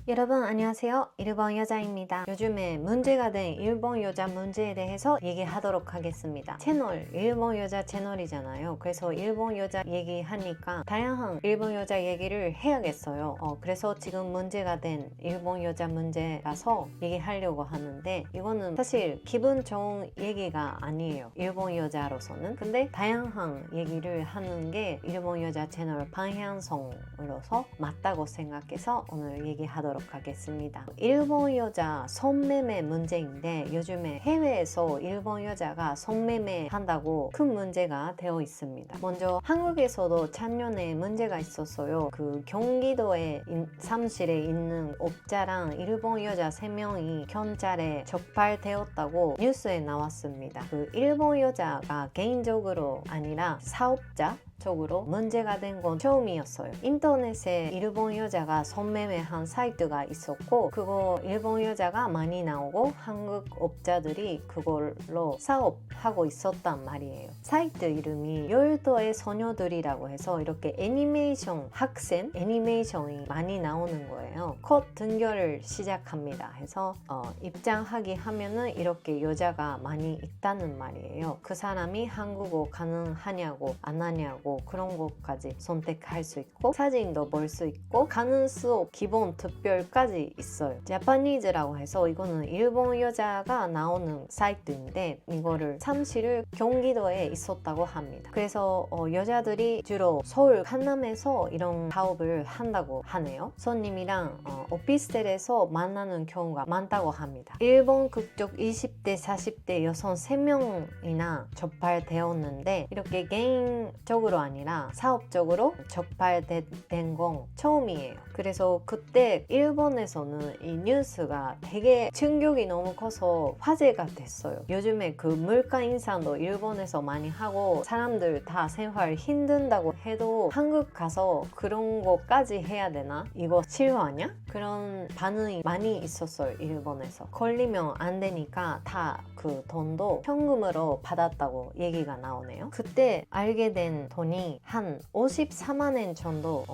여러분 안녕하세요. 일본 여자입니다. 요즘에 문제가 된 일본 여자 문제에 대해서 얘기하도록 하겠습니다. 채널 일본 여자 채널이잖아요. 그래서 일본 여자 얘기하니까 다양한 일본 여자 얘기를 해야겠어요. 그래서 지금 문제가 된 일본 여자 문제라서 얘기하려고 하는데, 이거는 사실 기분 좋은 얘기가 아니에요, 일본 여자로서는. 근데 다양한 얘기를 하는 게 일본 여자 채널 방향성으로서 맞다고 생각해서 오늘 얘기하도록 하겠습니다. 일본 여자 성매매 문제인데, 요즘에 해외에서 일본 여자가 성매매 한다고 큰 문제가 되어 있습니다. 먼저 한국에서도 작년에 문제가 있었어요. 그 경기도에 사무실에 있는 업자랑 일본 여자 3명이 경찰에 적발되었다고 뉴스에 나왔습니다. 그 일본 여자가 개인적으로 아니라 사업자 쪽으로 문제가 된 건 처음이었어요. 인터넷에 일본 여자가 성매매한 사이트가 있었고, 그거 일본 여자가 많이 나오고 한국 업자들이 그걸로 사업하고 있었단 말이에요. 사이트 이름이 열도의 소녀들이라고 해서 이렇게 애니메이션, 학생 애니메이션이 많이 나오는 거예요. 컷 등교를 시작합니다 해서 입장하기 하면은 이렇게 여자가 많이 있다는 말이에요. 그 사람이 한국어 가능하냐고 안 하냐고 그런 것까지 선택할 수 있고, 사진도 볼 수 있고, 가는 수업 기본 특별까지 있어요. 자파니즈라고 해서 이거는 일본 여자가 나오는 사이트인데, 이거를 사무실을 경기도에 있었다고 합니다. 그래서 여자들이 주로 서울 강남에서 이런 사업을 한다고 하네요. 손님이랑 오피스텔에서 만나는 경우가 많다고 합니다. 일본 국적 20대 40대 여성 3명이나 적발되었는데, 이렇게 개인적으로 아니라 사업적으로 적발된 건 처음이에요. 그래서 그때 일본에서는 이 뉴스가 되게 충격이 너무 커서 화제가 됐어요. 요즘에 그 물가 인상도 일본에서 많이 하고 사람들 다 생활 힘든다고 해도 한국 가서 그런 거까지 해야 되나? 이거 실화냐? 그런 반응이 많이 있었어요, 일본에서. 걸리면 안 되니까 다 그 돈도 현금으로 받았다고 얘기가 나오네요. 그때 알게 된 돈이 한 54만 엔 정도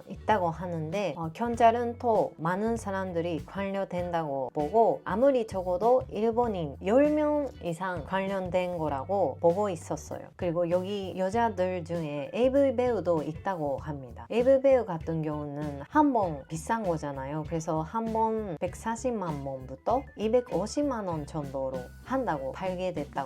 있다고 하는데, 경찰은 또 많은 사람들이 관련된다고 보고, 아무리 적어도 일본인 10명 이상 관련된 거라고 보고 있었어요. 그리고 여기 여자들 중에 AV 배우도 있다고 합니다. AV 배우 같은 경우는 한 번 비싼 거잖아요. 그래서 한 번 140만 원부터 250만 원 정도로 한다고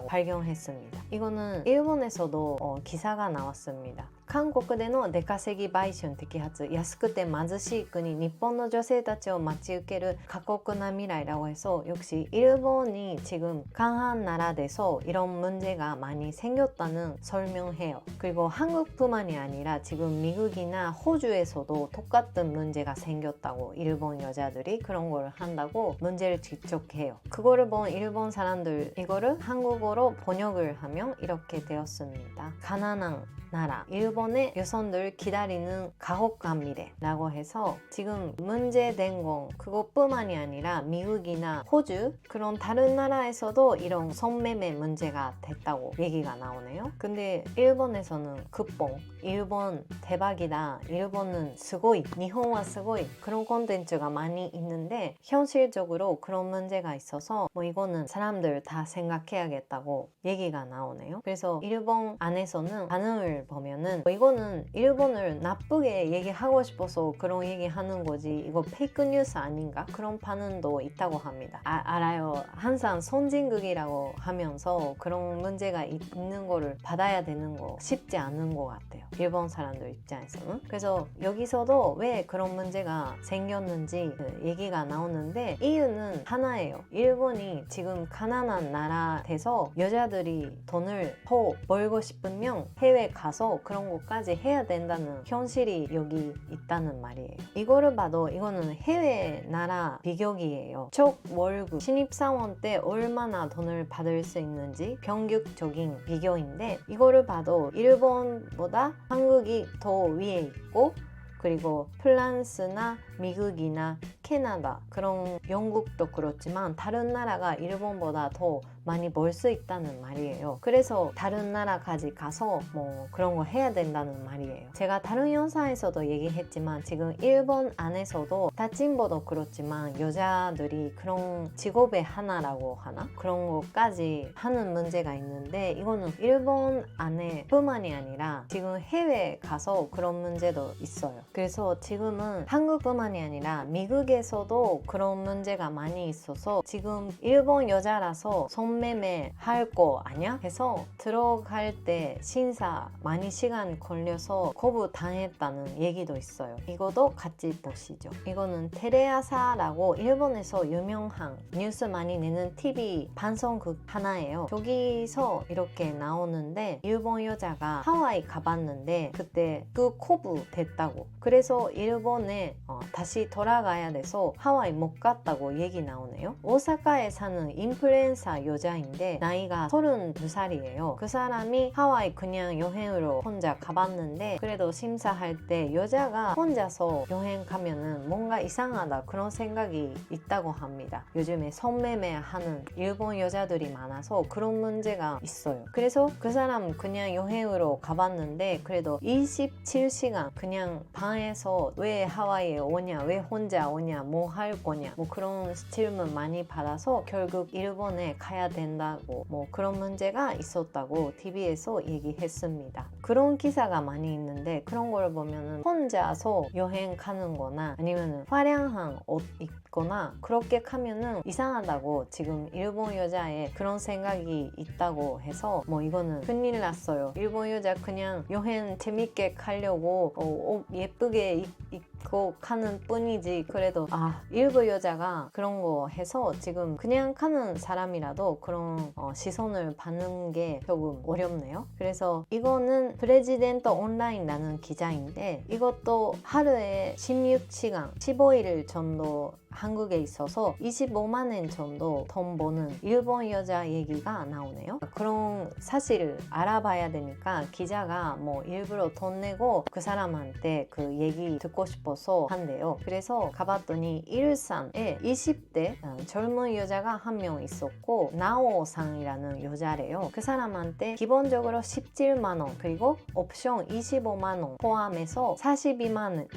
발견했습니다. 이거는 일본에서도 기사가 나왔습니다. 韓国での出稼ぎ売春摘発、安くて貧しい国日本の女性たちを待ち受ける過酷な未来라고 해서, 역시 일본이 지금 강한 나라에서 이런 문제가 많이 생겼다는 설명해요. 그리고 한국뿐만이 아니라 지금 미국이나 호주에서도 똑같은 문제가 생겼다고, 일본 여자들이 그런 걸 한다고 문제를 지적해요. 그거를 본 일본 사람들 이거를 한국어로 번역을 하면 이렇게 되었습니다. 가난한 나라, 일본의 여성들 기다리는 가혹한 미래라고 해서, 지금 문제된 건 그것뿐만이 아니라 미국이나 호주 그런 다른 나라에서도 이런 성매매 문제가 됐다고 얘기가 나오네요. 근데 일본에서는 극봉, 일본 대박이다, 일본은 스고이, 일본은 스고이 그런 콘텐츠가 많이 있는데, 현실적으로 그런 문제가 있어서 이거는 사람들 다 생각해야겠다고 얘기가 나오네요. 그래서 일본 안에서는 반응을 보면은, 이거는 일본을 나쁘게 얘기하고 싶어서 그런 얘기하는 거지, 이거 페이크 뉴스 아닌가? 그런 반응도 있다고 합니다. 알아요. 항상 선진국이라고 하면서 그런 문제가 있는 거를 받아야 되는 거 쉽지 않은 것 같아요, 일본 사람들 입장에서는. 그래서 여기서도 왜 그런 문제가 생겼는지 얘기가 나오는데, 이유는 하나예요. 일본이 지금 가난한 나라 돼서 여자들이 돈을 더 벌고 싶으면 해외 가서 그런 것까지 해야 된다는 현실이 여기 있다는 말이에요. 이거를 봐도 이거는 해외 나라 비교기예요. 첫 월급 신입사원 때 얼마나 돈을 받을 수 있는지 평균적인 비교인데, 이거를 봐도 일본보다 한국이 더 위에 있고, 그리고 프랑스나 미국이나 캐나다, 그런 영국도 그렇지만 다른 나라가 일본보다 더 많이 벌 수 있다는 말이에요. 그래서 다른 나라까지 가서 뭐 그런 거 해야 된다는 말이에요. 제가 다른 영상에서도 얘기했지만 지금 일본 안에서도 다친보도 그렇지만 여자들이 그런 직업의 하나라고 하나? 그런 것까지 하는 문제가 있는데 이거는 일본 안에 뿐만이 아니라 지금 해외에 가서 그런 문제도 있어요. 그래서 지금은 한국뿐만이 아니라 미국에서도 그런 문제가 많이 있어서 지금 일본 여자라서 성매매 할 거 아냐? 해서 들어갈 때 심사 많이 시간 걸려서 거부 당했다는 얘기도 있어요. 이것도 같이 보시죠. 이거는 테레아사라고 일본에서 유명한 뉴스 많이 내는 TV 방송국 하나예요. 저기서 이렇게 나오는데 일본 여자가 하와이 가봤는데 그때 그 거부 됐다고. 그래서 일본에 다시 돌아가야 돼서 하와이 못 갔다고 얘기 나오네요. 오사카에 사는 인플루엔서 여자인데 나이가 32살이에요. 그 사람이 하와이 그냥 여행으로 혼자 가봤는데 그래도 심사할 때 여자가 혼자서 여행 가면은 뭔가 이상하다 그런 생각이 있다고 합니다. 요즘에 성매매하는 일본 여자들이 많아서 그런 문제가 있어요. 그래서 그 사람 그냥 여행으로 가봤는데 그래도 27시간 그냥 방에서 왜 하와이에 오냐, 왜 혼자 오냐, 뭐 할 거냐, 뭐 그런 질문 많이 받아서 결국 일본에 가야 된다고 뭐 그런 문제가 있었다고 TV에서 얘기했습니다. 그런 기사가 많이 있는데 그런 걸 보면은 혼자서 여행 가는 거나 아니면은 화려한 옷 입거나 그렇게 가면은 이상하다고 지금 일본 여자의 그런 생각이 있다고 해서 뭐 이거는 큰일 났어요. 일본 여자 그냥 여행 재밌게 가려고 옷 예쁘게 입고 가는 뿐이지 그래도 일부 여자가 그런 거 해서 지금 그냥 가는 사람이라도 그런 시선을 받는 게 조금 어렵네요. 그래서 이거는 프레지덴트 온라인이라는 기자인데 이것도 하루에 16시간 15일 정도 한국에 있어서 25만 원 정도 돈 버는 일본 여자 얘기가 나오네요. 그런 사실을 알아봐야 되니까 기자가 뭐 일부러 돈 내고 그 사람한테 그 얘기 듣고 싶어서 한대요. 그래서 가봤더니 일산에 20대 젊은 여자가 한 명 있었고 나오상이라는 여자래요. 그 사람한테 기본적으로 17만 원 그리고 옵션 25만 원 포함해서 42만 원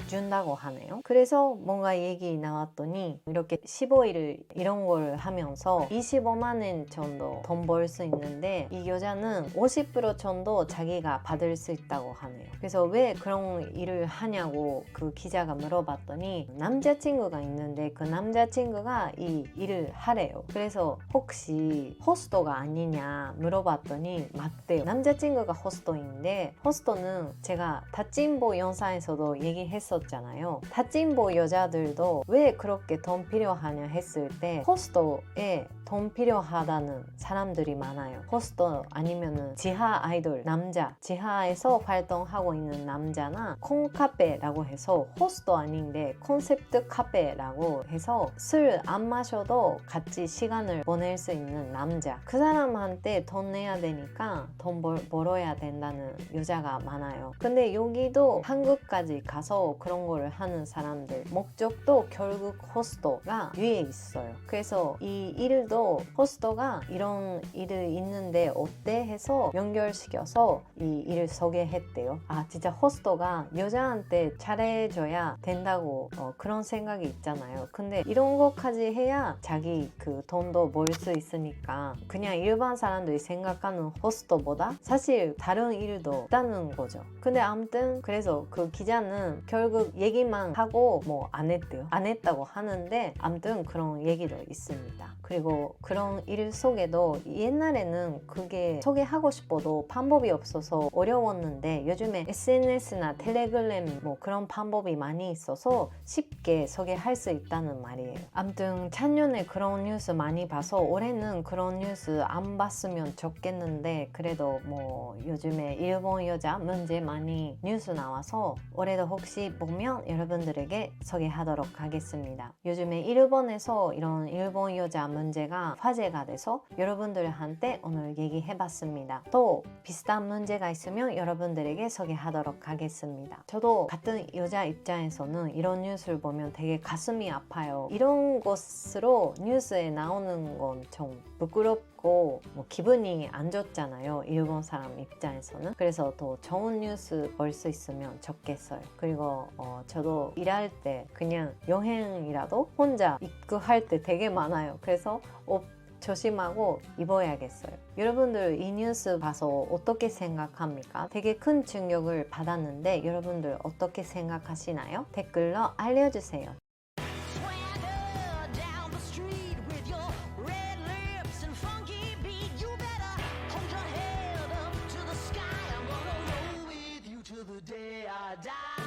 준다고 하네요. 그래서 뭔가 얘기 나왔더니 이렇게 15일을 이런 걸 하면서 25만 원 정도 돈 벌 수 있는데 이 여자는 50% 정도 자기가 받을 수 있다고 하네요. 그래서 왜 그런 일을 하냐고 그 기자가 물어봤더니 남자친구가 있는데 그 남자친구가 이 일을 하래요. 그래서 혹시 호스트가 아니냐 물어봤더니 맞대요. 남자친구가 호스트인데 호스트는 제가 다찐보 영상에서도 얘기했었잖아요. 다찐보 여자들도 왜 그렇게 돈 필요하냐 했을 때 호스트에 돈 필요하다는 사람들이 많아요. 호스트 아니면은 지하 아이돌 남자 지하에서 활동하고 있는 남자나 콩카페라고 해서 호스트 아닌데 콘셉트 카페라고 해서 술 안 마셔도 같이 시간을 보낼 수 있는 남자 그 사람한테 돈 내야 되니까 돈 벌어야 된다는 여자가 많아요. 근데 여기도 한국까지 가서 그런 거를 하는 사람들 목적도 결국 호스트가 위에 있어요. 그래서 이 일도 호스트가 이런 일이 있는데 어때 해서 연결시켜서 이 일을 소개했대요. 진짜 호스트가 여자한테 잘해줘야 된다고 그런 생각이 있잖아요. 근데 이런 것까지 해야 자기 그 돈도 벌 수 있으니까 그냥 일반 사람들이 생각하는 호스트보다 사실 다른 일도 있다는 거죠. 근데 아무튼 그래서 그 기자는 결국 얘기만 하고 뭐 안 했대요. 안 했다고 하는데 아무튼 그런 얘기도 있습니다. 그리고 그런 일 속에도 옛날에는 그게 소개하고 싶어도 방법이 없어서 어려웠는데 요즘에 SNS나 텔레그램 뭐 그런 방법이 많이 있어서 쉽게 소개할 수 있다는 말이에요. 아무튼 작년에 그런 뉴스 많이 봐서 올해는 그런 뉴스 안 봤으면 좋겠는데 그래도 뭐 요즘에 일본 여자 문제 많이 뉴스 나와서 올해도 혹시 보면 여러분들에게 소개하도록 하겠습니다. 있습니다. 요즘에 일본에서 이런 일본 여자 문제가 화제가 돼서 여러분들한테 오늘 얘기해봤습니다. 또 비슷한 문제가 있으면 여러분들에게 소개하도록 하겠습니다. 저도 같은 여자 입장에서는 이런 뉴스를 보면 되게 가슴이 아파요. 이런 것으로 뉴스에 나오는 건 좀 부끄럽고 뭐 기분이 안 좋잖아요. 일본 사람 입장에서는. 그래서 더 좋은 뉴스 볼 수 있으면 좋겠어요. 그리고 저도 일할 때 그냥 여행이라도 혼자 입국할 때 되게 많아요. 그래서 옷 조심하고 입어야겠어요. 여러분들 이 뉴스 봐서 어떻게 생각합니까? 되게 큰 충격을 받았는데 여러분들 어떻게 생각하시나요? 댓글로 알려주세요. Swagger down the street with your red lips and funky beat. You better hold your head up to the sky. I'm gonna roll with you till the day I die.